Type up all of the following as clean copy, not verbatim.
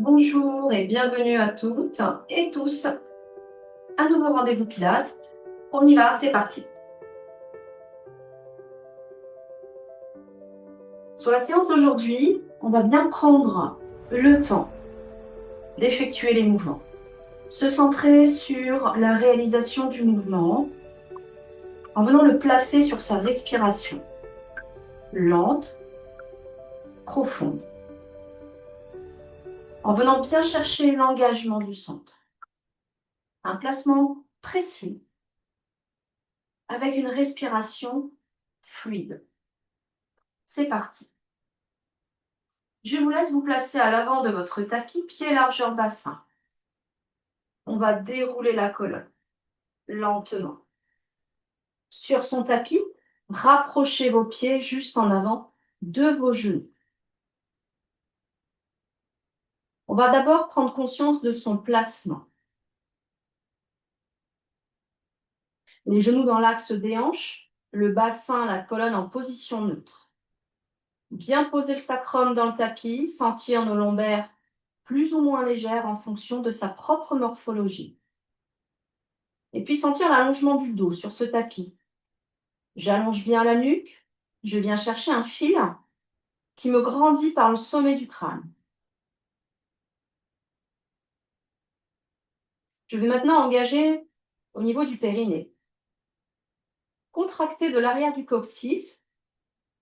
Bonjour et bienvenue à toutes et tous. Un nouveau rendez-vous Pilates. On y va, c'est parti. Sur la séance d'aujourd'hui, on va bien prendre le temps d'effectuer les mouvements. Se centrer sur la réalisation du mouvement en venant le placer sur sa respiration. Lente, profonde. En venant bien chercher l'engagement du centre. Un placement précis avec une respiration fluide. C'est parti. Je vous laisse vous placer à l'avant de votre tapis, pied largeur bassin. On va dérouler la colonne lentement. Sur son tapis, rapprochez vos pieds juste en avant de vos genoux. On va d'abord prendre conscience de son placement. Les genoux dans l'axe des hanches, le bassin, la colonne en position neutre. Bien poser le sacrum dans le tapis, sentir nos lombaires plus ou moins légères en fonction de sa propre morphologie. Et puis sentir l'allongement du dos sur ce tapis. J'allonge bien la nuque, je viens chercher un fil qui me grandit par le sommet du crâne. Je vais maintenant engager au niveau du périnée. Contracter de l'arrière du coccyx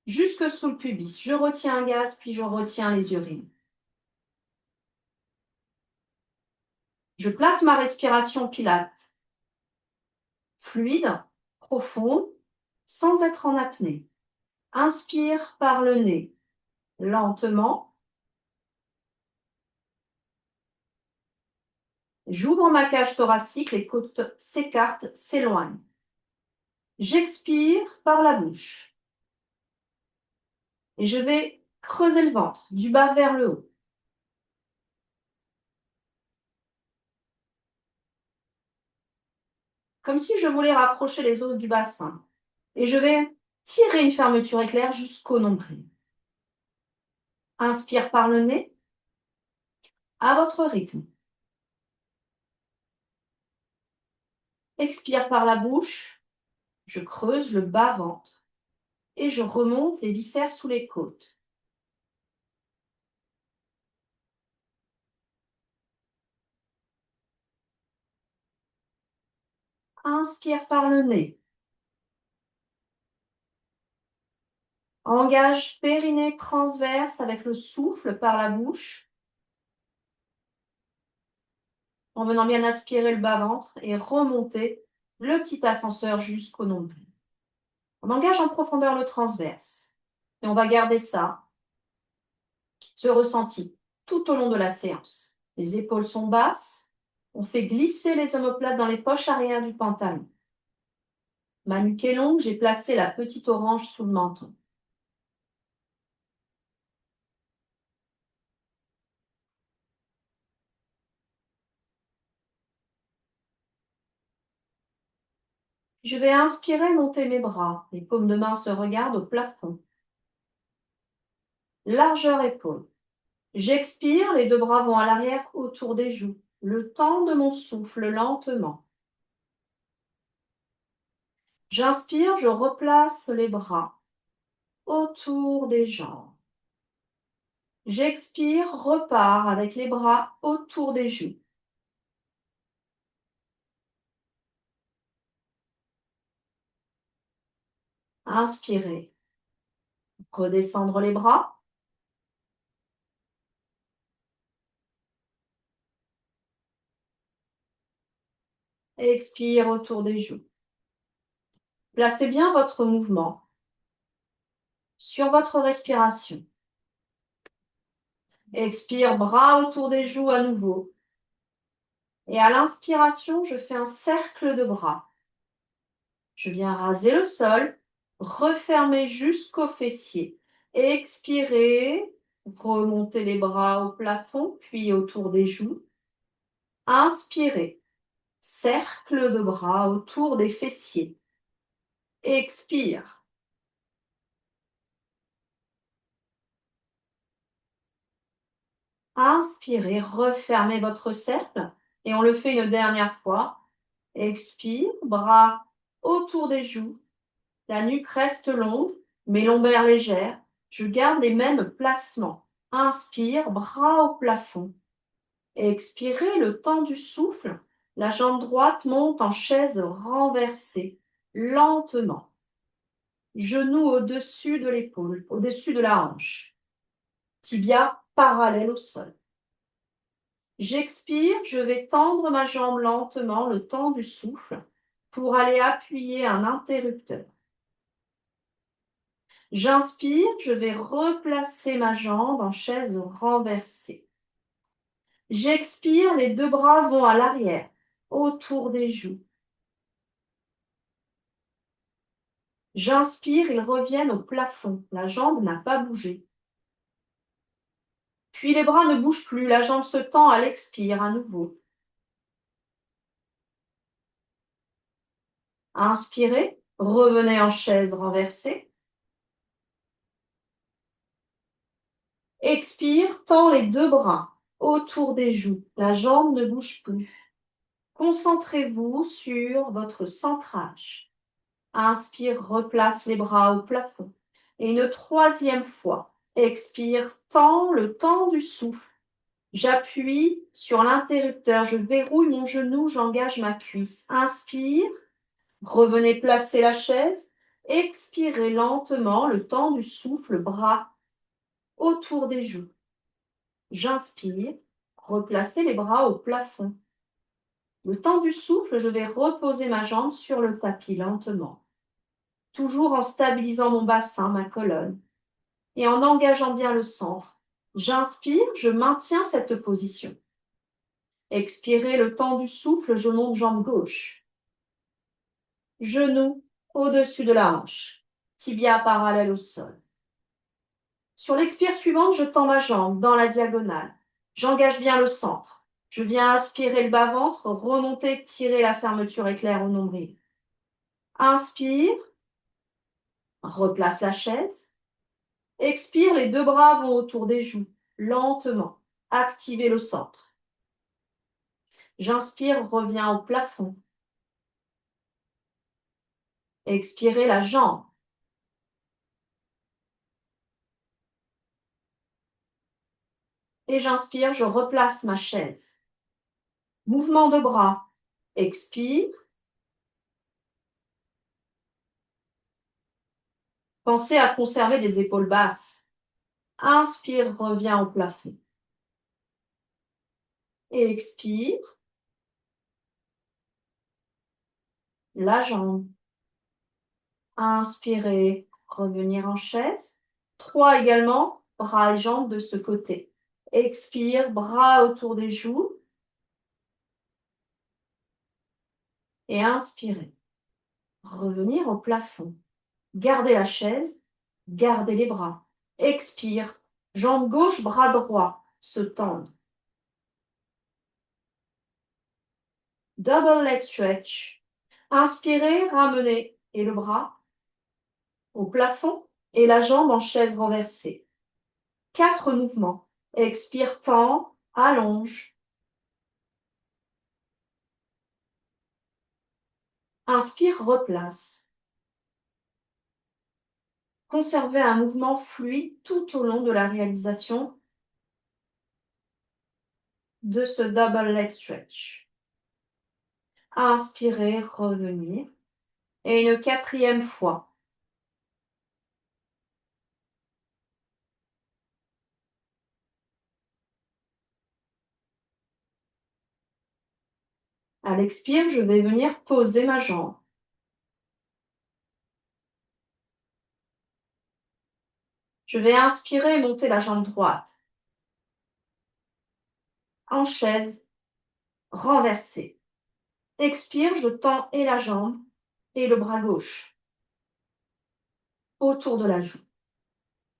jusque sous le pubis. Je retiens un gaz, puis je retiens les urines. Je place ma respiration pilate. Fluide, profonde, sans être en apnée. Inspire par le nez, lentement. J'ouvre ma cage thoracique, les côtes s'écartent, s'éloignent. J'expire par la bouche. Et je vais creuser le ventre, du bas vers le haut. Comme si je voulais rapprocher les os du bassin. Et je vais tirer une fermeture éclair jusqu'au nombril. Inspire par le nez, à votre rythme. Expire par la bouche, je creuse le bas-ventre et je remonte les viscères sous les côtes. Inspire par le nez. Engage périnée transverse avec le souffle par la bouche. En venant bien aspirer le bas-ventre et remonter le petit ascenseur jusqu'au nombril. On engage en profondeur le transverse. Et on va garder ça, ce ressenti, tout au long de la séance. Les épaules sont basses. On fait glisser les omoplates dans les poches arrière du pantalon. Ma nuque est longue, j'ai placé la petite orange sous le menton. Je vais inspirer, monter mes bras. Les paumes de main se regardent au plafond. Largeur épaule. J'expire, les deux bras vont à l'arrière autour des joues. Le temps de mon souffle lentement. J'inspire, je replace les bras autour des jambes. J'expire, repars avec les bras autour des joues. Inspirez. Redescendre les bras. Expire autour des joues. Placez bien votre mouvement sur votre respiration. Expire, bras autour des joues à nouveau. Et à l'inspiration, je fais un cercle de bras. Je viens raser le sol, refermer jusqu'au fessier. Expirez, remontez les bras au plafond, puis autour des joues. Inspirez, cercle de bras autour des fessiers. Expire. Inspirez, refermez votre cercle et on le fait une dernière fois. Expire, bras autour des joues. La nuque reste longue, mais lombaire légère. Je garde les mêmes placements. Inspire, bras au plafond. Expirez le temps du souffle. La jambe droite monte en chaise renversée, lentement. Genou au-dessus de l'épaule, au-dessus de la hanche. Tibia parallèle au sol. J'expire, je vais tendre ma jambe lentement le temps du souffle pour aller appuyer un interrupteur. J'inspire, je vais replacer ma jambe en chaise renversée. J'expire, les deux bras vont à l'arrière, autour des joues. J'inspire, ils reviennent au plafond. La jambe n'a pas bougé. Puis les bras ne bougent plus, la jambe se tend à l'expire à nouveau. Inspirez, revenez en chaise renversée. Expire, tend les deux bras autour des joues. La jambe ne bouge plus. Concentrez-vous sur votre centrage. Inspire, replace les bras au plafond. Et une troisième fois. Expire, tend le temps du souffle. J'appuie sur l'interrupteur, je verrouille mon genou, j'engage ma cuisse. Inspire, revenez placer la chaise. Expirez lentement le temps du souffle, bras autour des joues. J'inspire, replacez les bras au plafond. Le temps du souffle, je vais reposer ma jambe sur le tapis lentement, toujours en stabilisant mon bassin, ma colonne, et en engageant bien le centre. J'inspire, je maintiens cette position. Expirez le temps du souffle, je monte jambe gauche. Genou au-dessus de la hanche, tibia parallèle au sol. Sur l'expire suivante, je tends ma jambe dans la diagonale. J'engage bien le centre. Je viens aspirer le bas-ventre, remonter, tirer la fermeture éclair au nombril. Inspire, replace la chaise. Expire, les deux bras vont autour des joues, lentement. Activez le centre. J'inspire, reviens au plafond. Expirez la jambe. Et j'inspire, je replace ma chaise. Mouvement de bras. Expire. Pensez à conserver des épaules basses. Inspire, reviens au plafond. Et expire. La jambe. Inspirez, revenir en chaise. 3 également, bras et jambes de ce côté. Expire, bras autour des joues. Et inspirez. Revenir au plafond. Gardez la chaise, gardez les bras. Expire, jambe gauche, bras droit se tendent. Double leg stretch. Inspirez, ramenez et le bras au plafond et la jambe en chaise renversée. 4 mouvements. Expire, tend, allonge. Inspire, replace. Conservez un mouvement fluide tout au long de la réalisation de ce double leg stretch. Inspirez, revenir. Et une 4e fois. À l'expire, je vais venir poser ma jambe. Je vais inspirer et monter la jambe droite. En chaise, renversée. Expire, je tends et la jambe et le bras gauche autour de la joue.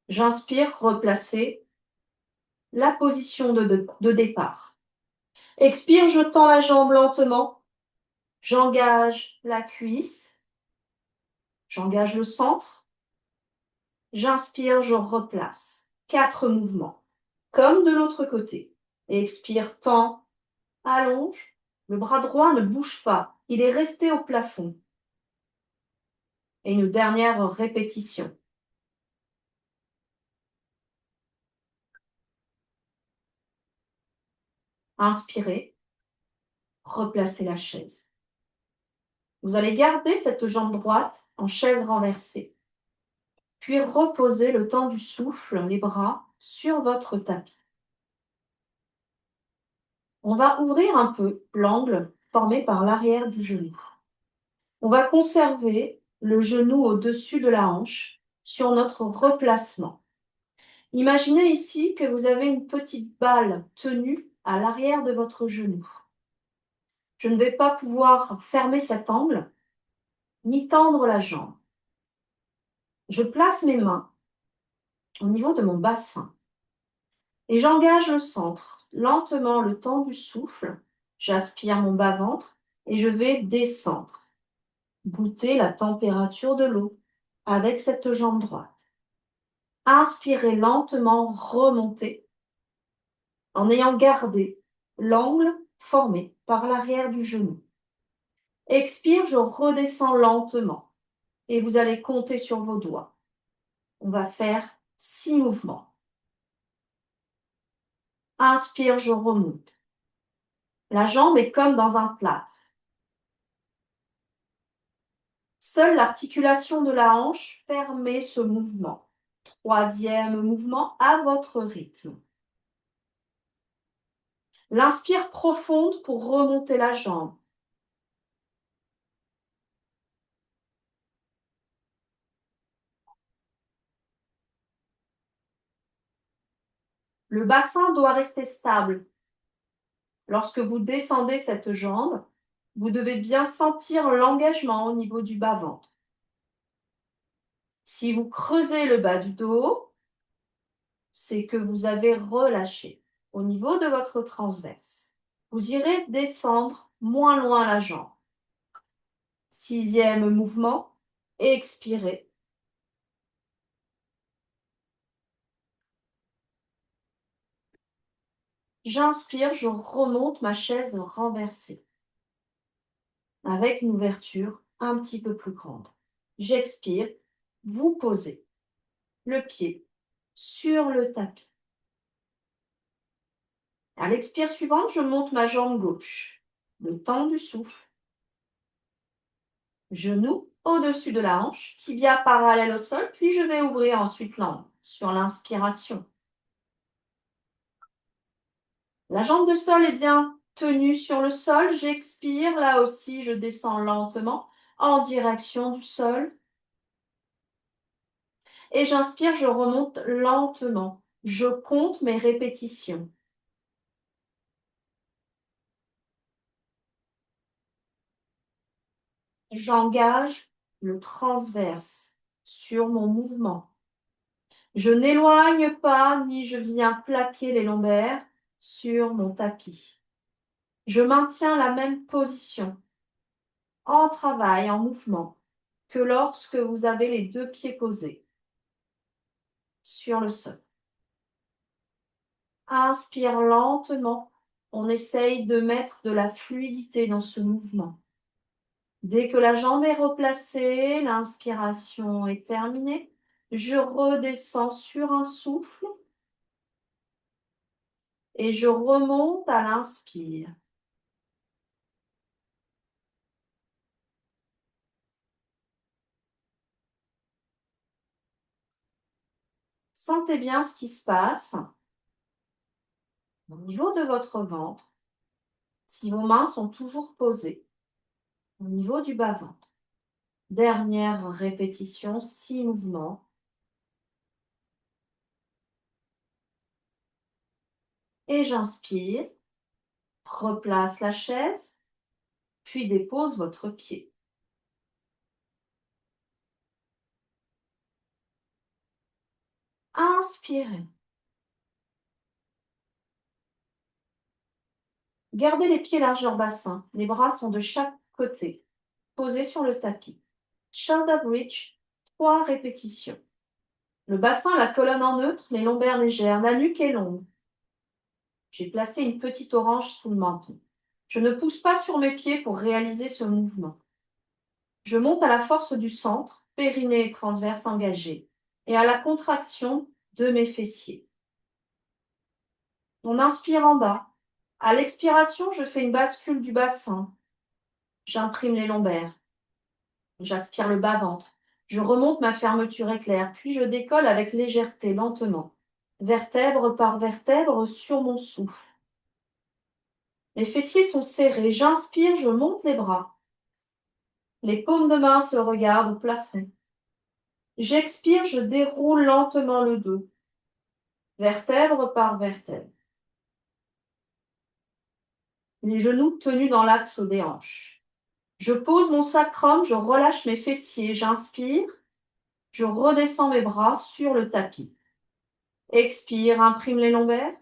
J'inspire, replacer la position de départ. Expire, je tends la jambe lentement. J'engage la cuisse. J'engage le centre. J'inspire, je replace. 4 mouvements. comme de l'autre côté. Et expire, tend, allonge. Le bras droit ne bouge pas, il est resté au plafond. Et une dernière répétition. Inspirez, replacez la chaise. Vous allez garder cette jambe droite en chaise renversée. Puis reposez le temps du souffle, les bras sur votre tapis. On va ouvrir un peu l'angle formé par l'arrière du genou. On va conserver le genou au-dessus de la hanche sur notre replacement. Imaginez ici que vous avez une petite balle tenue à l'arrière de votre genou. Je ne vais pas pouvoir fermer cet angle ni tendre la jambe. Je place mes mains au niveau de mon bassin et j'engage le centre, lentement le temps du souffle. J'aspire mon bas-ventre et je vais descendre. Goûter la température de l'eau avec cette jambe droite. Inspirez lentement, remontez en ayant gardé l'angle formé par l'arrière du genou. Expire, je redescends lentement et vous allez compter sur vos doigts. On va faire 6 mouvements. Inspire, je remonte. La jambe est comme dans un plâtre. Seule l'articulation de la hanche permet ce mouvement. 3e mouvement à votre rythme. L'inspire profonde pour remonter la jambe. Le bassin doit rester stable. Lorsque vous descendez cette jambe, vous devez bien sentir l'engagement au niveau du bas-ventre. Si vous creusez le bas du dos, c'est que vous avez relâché au niveau de votre transverse. Vous irez descendre moins loin la jambe. 6e mouvement, expirez. J'inspire, je remonte ma chaise renversée avec une ouverture un petit peu plus grande. J'expire, vous posez le pied sur le tapis. À l'expire suivante, je monte ma jambe gauche. Le temps du souffle. Genou au-dessus de la hanche, tibia parallèle au sol, puis je vais ouvrir ensuite l'angle sur l'inspiration. La jambe de sol est bien tenue sur le sol. J'expire, là aussi, je descends lentement en direction du sol. Et j'inspire, je remonte lentement. Je compte mes répétitions. J'engage le transverse sur mon mouvement. Je n'éloigne pas ni je viens plaquer les lombaires sur mon tapis. Je maintiens la même position en travail, en mouvement, que lorsque vous avez les 2 pieds posés sur le sol. Inspire lentement. On essaye de mettre de la fluidité dans ce mouvement. Dès que la jambe est replacée, l'inspiration est terminée. Je redescends sur un souffle et je remonte à l'inspire. Sentez bien ce qui se passe au niveau de votre ventre, si vos mains sont toujours posées au niveau du bas-ventre. Dernière répétition, 6 mouvements. Et j'inspire, replace la chaise, puis dépose votre pied. Inspirez. Gardez les pieds largeur bassin. Les bras sont de chaque côté, posés sur le tapis. Shoulder bridge, 3 répétitions. Le bassin, la colonne en neutre, les lombaires légères, la nuque est longue. J'ai placé une petite orange sous le menton. Je ne pousse pas sur mes pieds pour réaliser ce mouvement. Je monte à la force du centre, périnée et transverse engagé, et à la contraction de mes fessiers. On inspire en bas. À l'expiration, je fais une bascule du bassin. J'imprime les lombaires. J'aspire le bas-ventre. Je remonte ma fermeture éclair, puis je décolle avec légèreté, lentement, vertèbre par vertèbre sur mon souffle. Les fessiers sont serrés. J'inspire, je monte les bras. Les paumes de main se regardent au plafond. J'expire, je déroule lentement le dos, vertèbre par vertèbre. Les genoux tenus dans l'axe des hanches. Je pose mon sacrum, je relâche mes fessiers, j'inspire, je redescends mes bras sur le tapis. Expire, imprime les lombaires.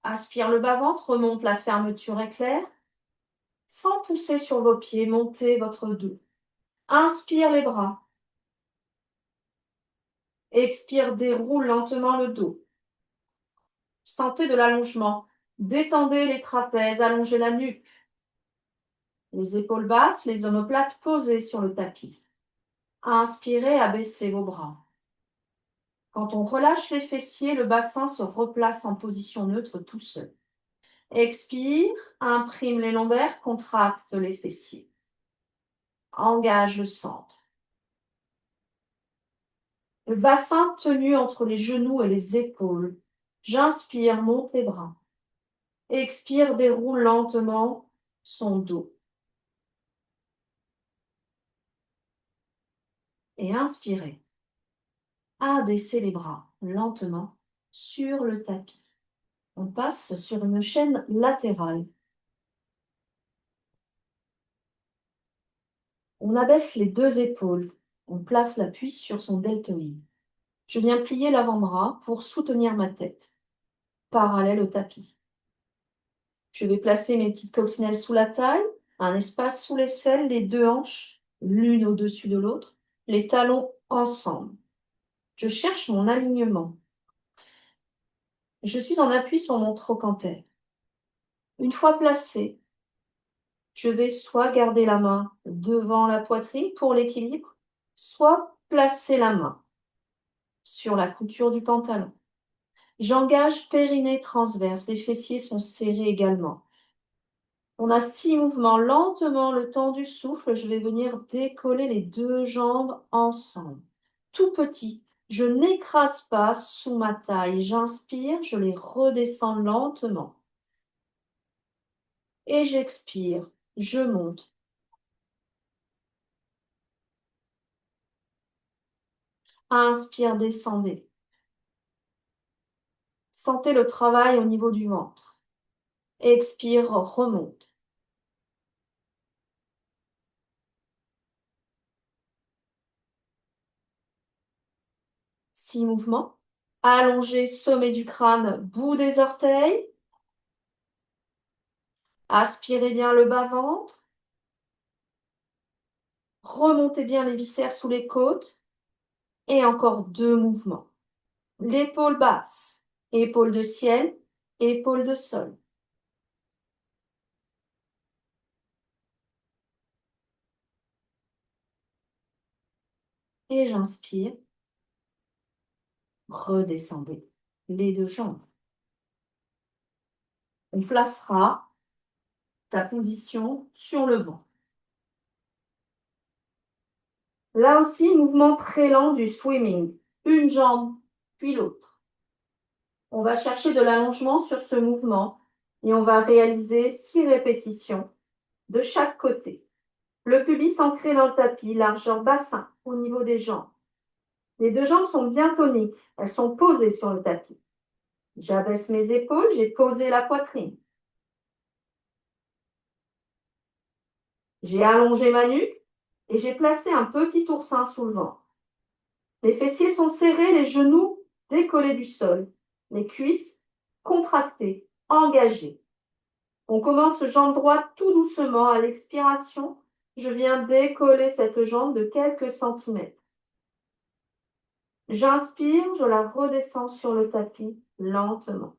Aspire le bas-ventre, remonte la fermeture éclair. Sans pousser sur vos pieds, montez votre dos. Inspire les bras. Expire, déroule lentement le dos. Sentez de l'allongement. Détendez les trapèzes, allongez la nuque. Les épaules basses, les omoplates posées sur le tapis. Inspirez, abaissez vos bras. Quand on relâche les fessiers, le bassin se replace en position neutre tout seul. Expire, imprime les lombaires, contracte les fessiers. Engage le centre. Le bassin tenu entre les genoux et les épaules. J'inspire, monte les bras. Expire, déroule lentement son dos. Et inspirez. Abaissez les bras lentement sur le tapis. On passe sur une chaîne latérale. On abaisse les deux épaules. On place l'appui sur son deltoïde. Je viens plier l'avant-bras pour soutenir ma tête, parallèle au tapis. Je vais placer mes petites coccinelles sous la taille, un espace sous l'aisselle, les deux hanches, l'une au-dessus de l'autre, les talons ensemble. Je cherche mon alignement. Je suis en appui sur mon trochanter. Une fois placé, je vais soit garder la main devant la poitrine pour l'équilibre, soit placer la main sur la couture du pantalon. J'engage périnée transverse, les fessiers sont serrés également. On a 6 mouvements. Lentement, le temps du souffle, je vais venir décoller les deux jambes ensemble. Tout petit, je n'écrase pas sous ma taille. J'inspire, je les redescends lentement. Et j'expire, je monte. Inspire, descendez. Sentez le travail au niveau du ventre. Expire, remonte. Six mouvements. Allongez, sommet du crâne, bout des orteils. Aspirez bien le bas-ventre. Remontez bien les viscères sous les côtes. Et encore 2 mouvements. L'épaule basse, épaule de ciel, épaule de sol. Et j'inspire. Redescendez les deux jambes. On placera ta position sur le banc. Là aussi, mouvement très lent du swimming. Une jambe, puis l'autre. On va chercher de l'allongement sur ce mouvement et on va réaliser 6 répétitions de chaque côté. Le pubis ancré dans le tapis, largeur bassin au niveau des jambes. Les deux jambes sont bien toniques, elles sont posées sur le tapis. J'abaisse mes épaules, j'ai posé la poitrine. J'ai allongé ma nuque et j'ai placé un petit oursin sous le ventre. Les fessiers sont serrés, les genoux décollés du sol, les cuisses contractées, engagées. On commence jambe droite tout doucement. À l'expiration, je viens décoller cette jambe de quelques centimètres. J'inspire, je la redescends sur le tapis lentement.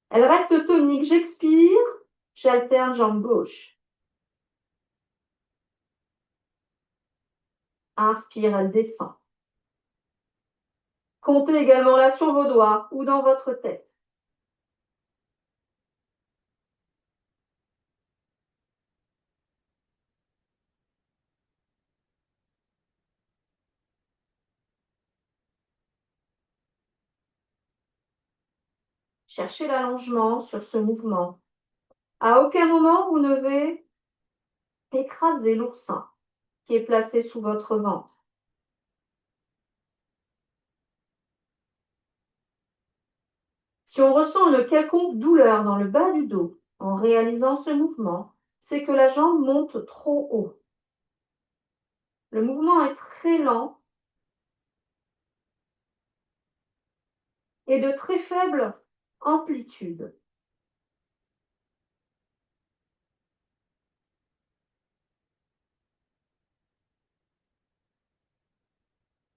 Elle reste tonique. J'expire, j'alterne jambe gauche. Inspire, elle descend. Comptez également là sur vos doigts ou dans votre tête. Cherchez l'allongement sur ce mouvement. À aucun moment, vous ne devez écraser l'oursin qui est placé sous votre ventre. Si on ressent une quelconque douleur dans le bas du dos en réalisant ce mouvement, c'est que la jambe monte trop haut. Le mouvement est très lent et de très faible amplitude.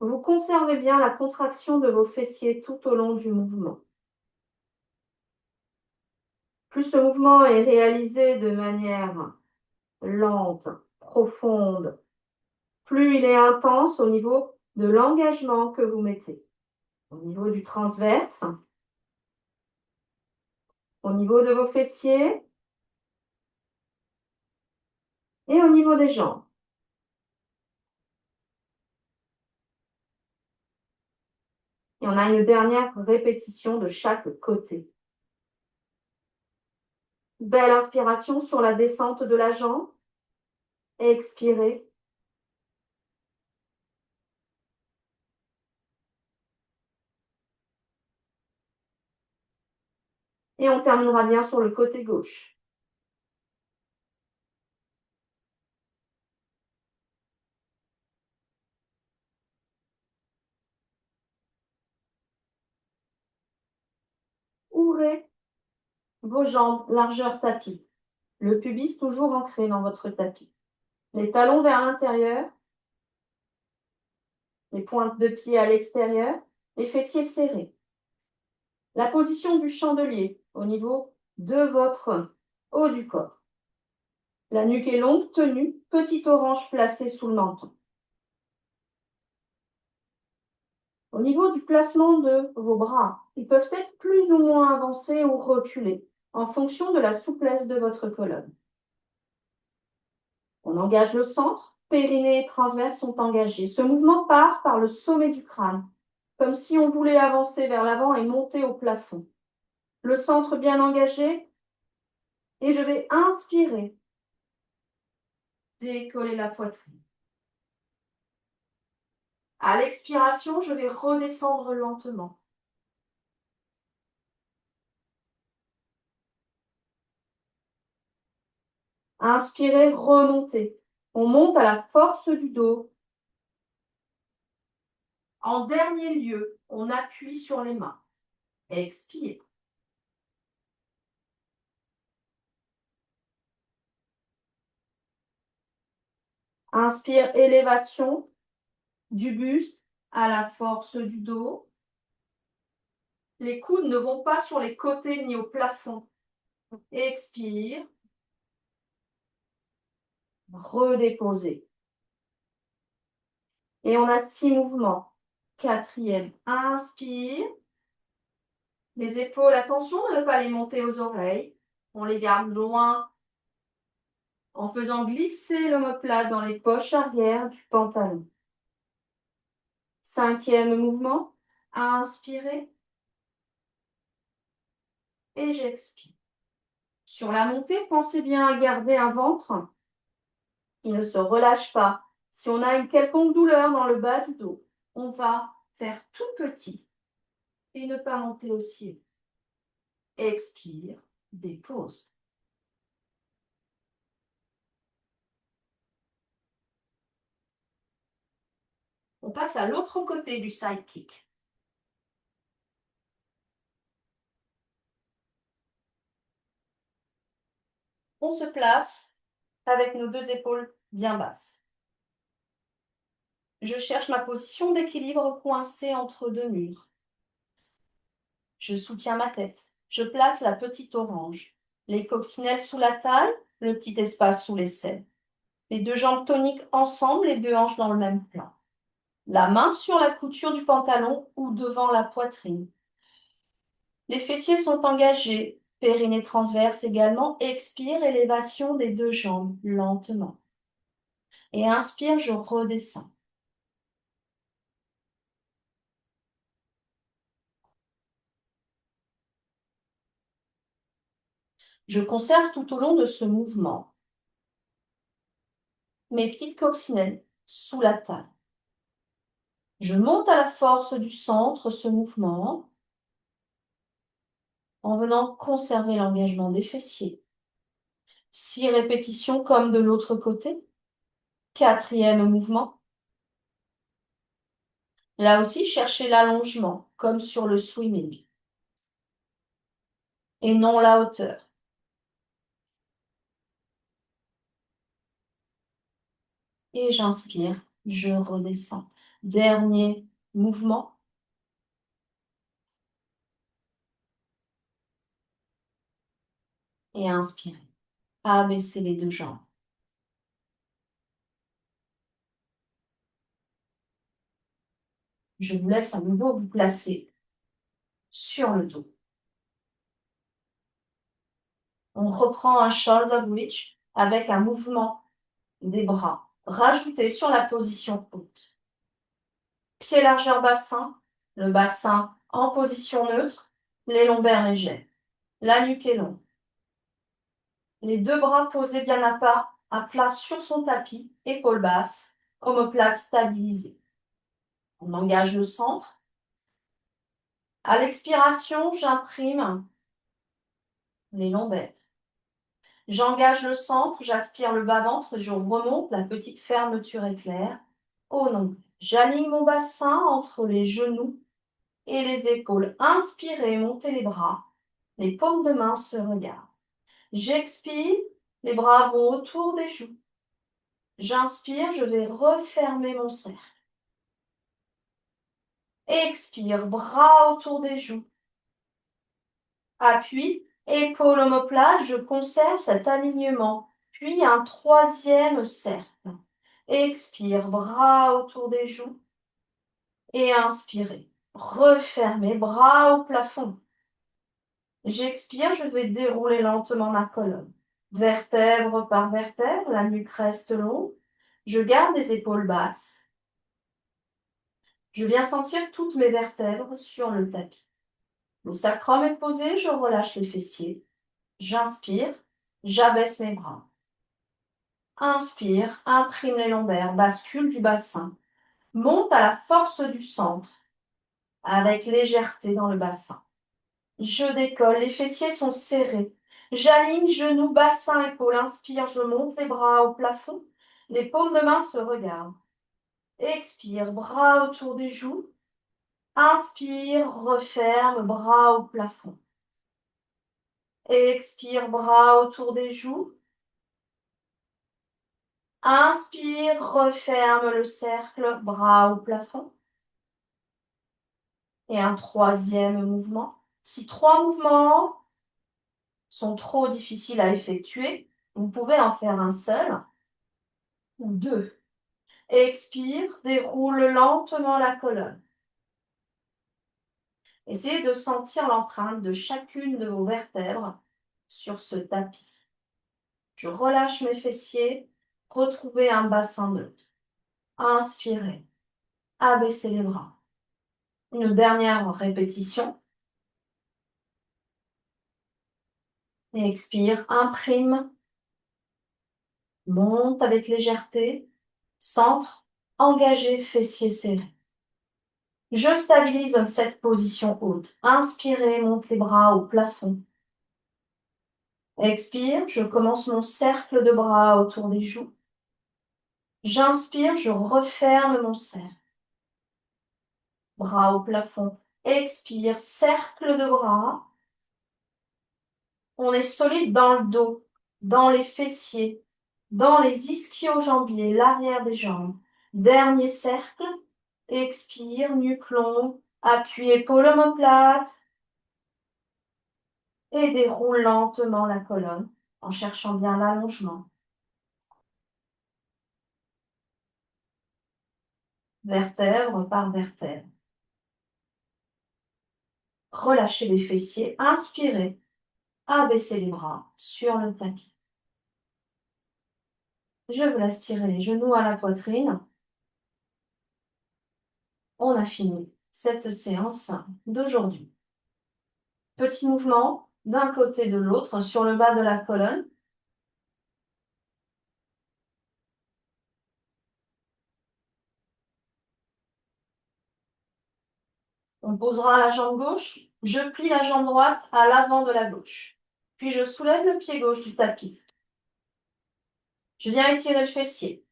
Vous conservez bien la contraction de vos fessiers tout au long du mouvement. Plus ce mouvement est réalisé de manière lente, profonde, plus il est intense au niveau de l'engagement que vous mettez. Au niveau du transverse, au niveau de vos fessiers et au niveau des jambes. Et on a une dernière répétition de chaque côté. Belle inspiration sur la descente de la jambe. Expirez. Et on terminera bien sur le côté gauche. Ouvrez vos jambes, largeur tapis. Le pubis toujours ancré dans votre tapis. Les talons vers l'intérieur. Les pointes de pied à l'extérieur. Les fessiers serrés. La position du chandelier au niveau de votre haut du corps. La nuque est longue, tenue, petite orange placée sous le menton. Au niveau du placement de vos bras, ils peuvent être plus ou moins avancés ou reculés en fonction de la souplesse de votre colonne. On engage le centre, périnée et transverse sont engagés. Ce mouvement part par le sommet du crâne, comme si on voulait avancer vers l'avant et monter au plafond. Le centre bien engagé, et je vais inspirer, décoller la poitrine. À l'expiration, je vais redescendre lentement. Inspirez, remontez. On monte à la force du dos. En dernier lieu, on appuie sur les mains. Expire. Inspire, élévation du buste à la force du dos. Les coudes ne vont pas sur les côtés ni au plafond. Expire. Redéposer. Et on a 6 mouvements. Quatrième, inspire. Les épaules, attention de ne pas les monter aux oreilles. On les garde loin en faisant glisser l'omoplate dans les poches arrière du pantalon. 5e mouvement, inspirez et j'expire. Sur la montée, pensez bien à garder un ventre qui ne se relâche pas. Si on a une quelconque douleur dans le bas du dos, on va faire tout petit et ne pas monter aussi haut. Expire, dépose. On passe à l'autre côté du side kick. On se place avec nos 2 épaules bien basses. Je cherche ma position d'équilibre coincée entre deux murs. Je soutiens ma tête. Je place la petite orange. Les coccinelles sous la taille, le petit espace sous l'aisselle. Les deux jambes toniques ensemble, les deux hanches dans le même plan. La main sur la couture du pantalon ou devant la poitrine. Les fessiers sont engagés, périnée transverse également. Expire, élévation des deux jambes, lentement. Et inspire, je redescends. Je conserve tout au long de ce mouvement mes petites coccinelles sous la taille. Je monte à la force du centre ce mouvement en venant conserver l'engagement des fessiers. 6 répétitions comme de l'autre côté. 4e mouvement. Là aussi, cherchez l'allongement comme sur le swimming et non la hauteur. Et j'inspire, je redescends. Dernier mouvement. Et inspirez. Abaissez les deux jambes. Je vous laisse à nouveau vous placer sur le dos. On reprend un shoulder bridge avec un mouvement des bras. Rajoutez sur la position haute. Pied largeur bassin, le bassin en position neutre, les lombaires légers. La nuque est longue. Les deux bras posés bien à plat sur son tapis, épaules basses, omoplate stabilisée. On engage le centre. À l'expiration, j'imprime les lombaires. J'engage le centre, j'aspire le bas-ventre, je remonte la petite fermeture éclair au nombril. J'aligne mon bassin entre les genoux et les épaules. Inspirez, montez les bras. Les paumes de main se regardent. J'expire, les bras vont autour des joues. J'inspire, je vais refermer mon cercle. Expire, bras autour des joues. Appui, épaule omoplate, je conserve cet alignement. Puis un 3e cercle. Expire, bras autour des joues. Et inspirez. Refermez, bras au plafond. J'expire, je vais dérouler lentement ma colonne. Vertèbre par vertèbre, la nuque reste longue. Je garde les épaules basses. Je viens sentir toutes mes vertèbres sur le tapis. Le sacrum est posé, je relâche les fessiers. J'inspire, j'abaisse mes bras. Inspire, imprime les lombaires, bascule du bassin. Monte à la force du centre, avec légèreté dans le bassin. Je décolle, les fessiers sont serrés. J'aligne genoux, bassin, épaules. Inspire, je monte les bras au plafond. Les paumes de main se regardent. Expire, bras autour des joues. Inspire, referme, bras au plafond. Expire, bras autour des joues. Inspire, referme le cercle, bras au plafond. Et un 3e mouvement. Si 3 mouvements sont trop difficiles à effectuer, vous pouvez en faire un seul ou 2. Expire, déroule lentement la colonne. Essayez de sentir l'empreinte de chacune de vos vertèbres sur ce tapis. Je relâche mes fessiers, retrouvez un bassin neutre. Inspirez, abaissez les bras. Une dernière répétition. Expire, imprime, monte avec légèreté, centre, engagé, fessiers serrés. Je stabilise cette position haute. Inspirez, monte les bras au plafond. Expire, je commence mon cercle de bras autour des joues. J'inspire, je referme mon cercle. Bras au plafond. Expire, cercle de bras. On est solide dans le dos, dans les fessiers, dans les ischio-jambiers, l'arrière des jambes. Dernier cercle. Expire, nuque longue. Appuie épaule omoplate. Et déroule lentement la colonne en cherchant bien l'allongement. Vertèbre par vertèbre. Relâchez les fessiers. Inspirez. Abaissez les bras sur le tapis. Je vous laisse tirer les genoux à la poitrine. On a fini cette séance d'aujourd'hui. Petit mouvement d'un côté de l'autre sur le bas de la colonne. On posera la jambe gauche. Je plie la jambe droite à l'avant de la gauche. Puis je soulève le pied gauche du tapis. Je viens étirer le fessier.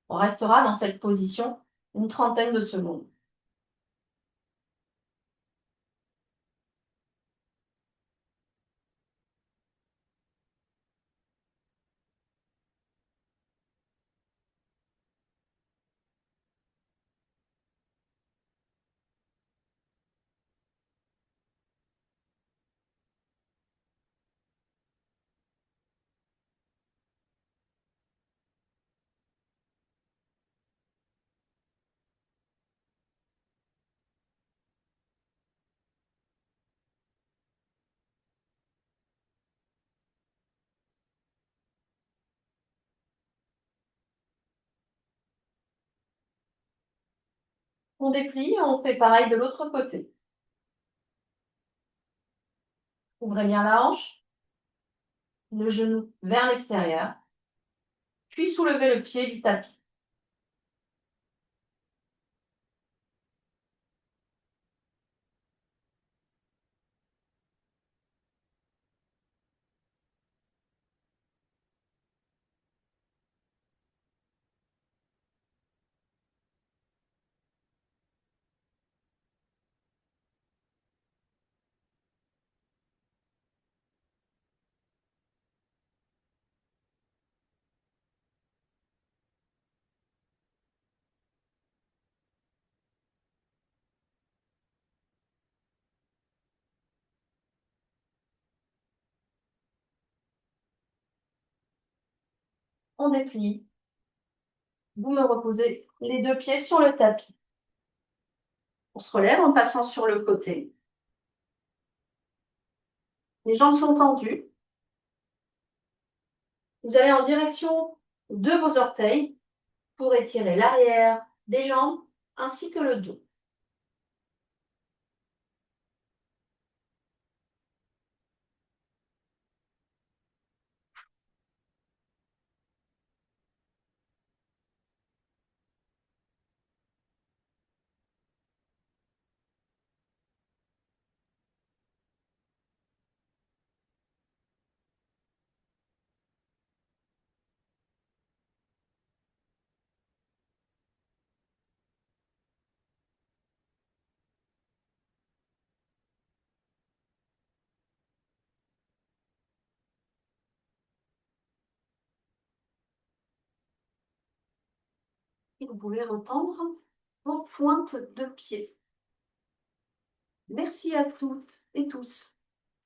On restera dans cette position une trentaine de secondes. On déplie, on fait pareil de l'autre côté. Ouvrez bien la hanche, le genou vers l'extérieur, puis soulevez le pied du tapis. On déplie. Vous me reposez les deux pieds sur le tapis. On se relève en passant sur le côté. Les jambes sont tendues. Vous allez en direction de vos orteils pour étirer l'arrière des jambes ainsi que le dos. Et vous pouvez retendre vos pointes de pied. Merci à toutes et tous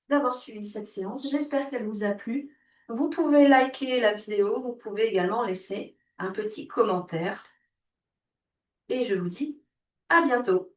d'avoir suivi cette séance. J'espère qu'elle vous a plu. Vous pouvez liker la vidéo, vous pouvez également laisser un petit commentaire. Et je vous dis à bientôt.